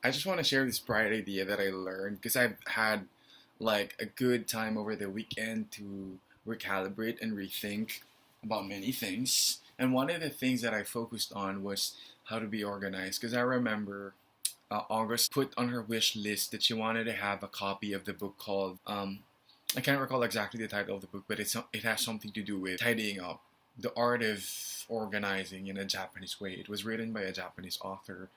I just want to share this bright idea that I learned because I've had like a good time over the weekend to recalibrate and rethink about many things. And one of the things that I focused on was how to be organized because I remember August put on her wish list that she wanted to have a copy of the book called I can't recall exactly the title of the book, but it has something to do with tidying up, the art of organizing in a Japanese way. It was written by a Japanese author,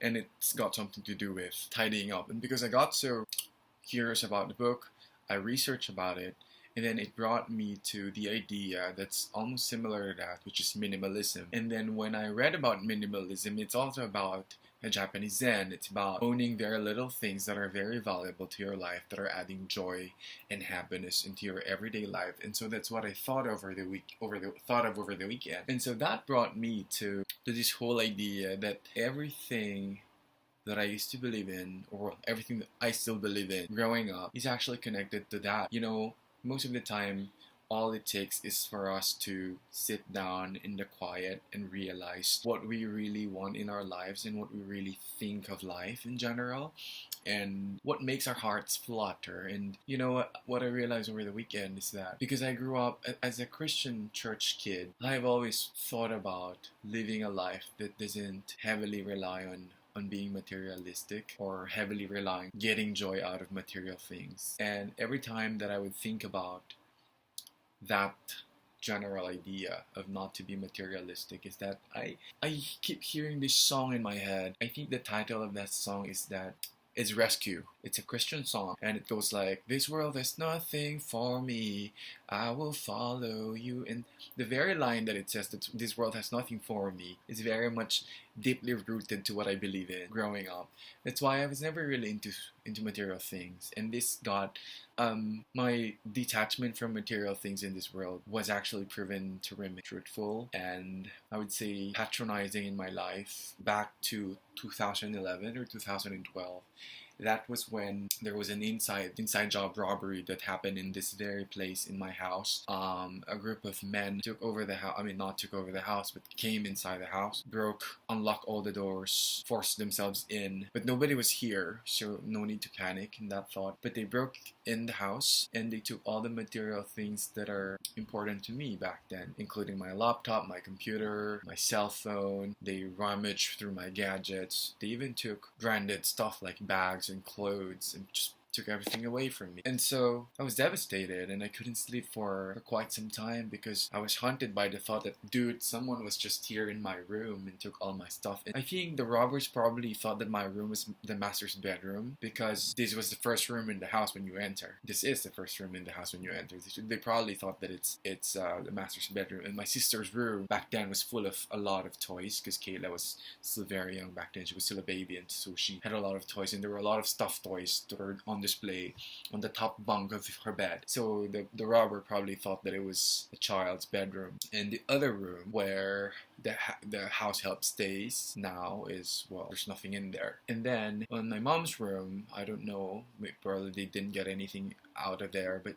and it's got something to do with tidying up. And because I got so curious about the book, I researched about it, and then it brought me to the idea that's almost similar to that, which is minimalism. And then when I read about minimalism, it's also about a Japanese Zen. It's about owning very little things that are very valuable to your life, that are adding joy and happiness into your everyday life. And so that's what I thought over the weekend. And so that brought me to this whole idea that everything that I used to believe in, or everything that I still believe in growing up, is actually connected to that. Most of the time, all it takes is for us to sit down in the quiet and realize what we really want in our lives and what we really think of life in general and what makes our hearts flutter. And what I realized over the weekend is that because I grew up as a Christian church kid, I've always thought about living a life that doesn't heavily rely on being materialistic or heavily relying getting joy out of material things. And every time that I would think about that general idea of not to be materialistic, is that I keep hearing this song in my head. I think the title of that song is Rescue. It's a Christian song, and it goes like, "This world is nothing for me, I will follow you." And the very line that it says that this world has nothing for me is very much deeply rooted to what I believe in growing up. That's why I was never really into material things, and this got my detachment from material things in this world was actually proven to remain truthful and I would say patronizing in my life back to 2011 or 2012. That was when there was an inside job robbery that happened in this very place in my house. A group of men took over the house. I mean, not took over the house, but came inside the house, unlocked all the doors, forced themselves in. But nobody was here, so no need to panic in that thought. But they broke in the house and they took all the material things that are important to me back then, including my laptop, my computer, my cell phone. They rummaged through my gadgets. They even took branded stuff like bags and clothes and just took everything away from me. And so I was devastated and I couldn't sleep for quite some time because I was haunted by the thought that, dude, someone was just here in my room and took all my stuff. And I think the robbers probably thought that my room was the master's bedroom because this was the first room in the house when you enter. This is the first room in the house when you enter. They probably thought that it's the master's bedroom. And my sister's room back then was full of a lot of toys because Kayla was still very young back then. She was still a baby, and so she had a lot of toys, and there were a lot of stuffed toys that were on display on the top bunk of her bed. So the robber probably thought that it was a child's bedroom. And the other room where the house help stays now is, well, there's nothing in there. And then on my mom's room, I don't know, probably they didn't get anything out of there, but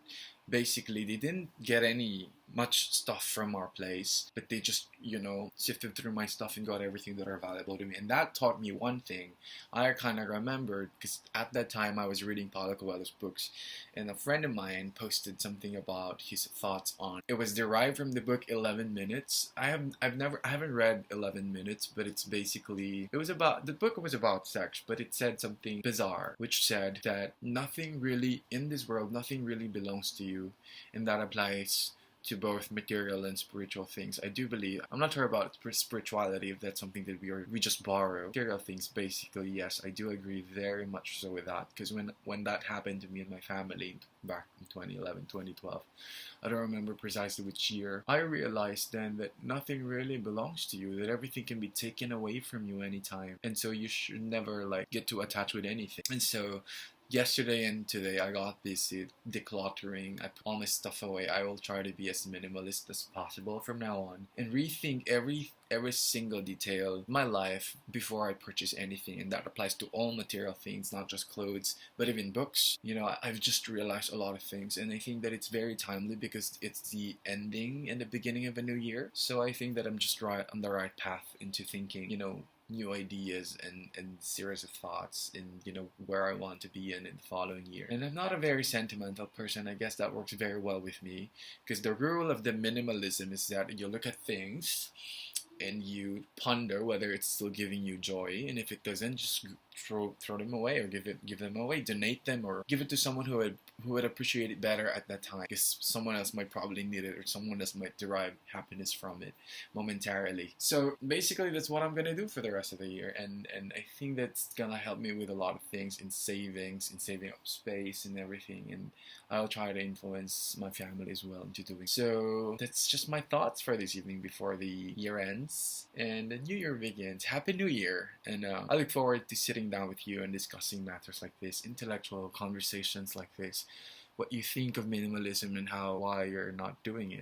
basically they didn't get any much stuff from our place, but they just sifted through my stuff and got everything that are valuable to me. And that taught me one thing. I kind of remembered because at that time I was reading Paulo Coelho's books, and a friend of mine posted something about his thoughts on it. Was derived from the book 11 Minutes. I haven't read 11 Minutes, but it's basically, the book was about sex, but it said something bizarre, which said that nothing really in this world, nothing really belongs to you, and that applies to both material and spiritual things. I do believe, I'm not sure about spirituality, if that's something that we just borrow. Material things, basically, yes, I do agree very much so with that, because when that happened to me and my family back in 2011, 2012, I don't remember precisely which year, I realized then that nothing really belongs to you, that everything can be taken away from you anytime, and so you should never get too attached with anything. And so yesterday and today I got this decluttering. I put all my stuff away. I will try to be as minimalist as possible from now on and rethink every single detail of my life before I purchase anything, and that applies to all material things, not just clothes, but even books. I've just realized a lot of things, and I think that it's very timely because it's the ending and the beginning of a new year. So I think that I'm just on the right path into thinking, new ideas and series of thoughts in where I want to be in the following year. And I'm not a very sentimental person. I guess that works very well with me because the rule of the minimalism is that you look at things and you ponder whether it's still giving you joy, and if it doesn't, just throw them away or give them away, donate them, or give it to someone who would appreciate it better at that time, because someone else might probably need it, or someone else might derive happiness from it momentarily. So basically, that's what I'm gonna do for the rest of the year, and I think that's gonna help me with a lot of things in savings, in saving up space and everything, and I'll try to influence my family as well into doing. So that's just my thoughts for this evening before the year ends and the new year begins. Happy New Year! And I look forward to sitting down with you and discussing matters like this, intellectual conversations like this, what you think of minimalism and why you're not doing it.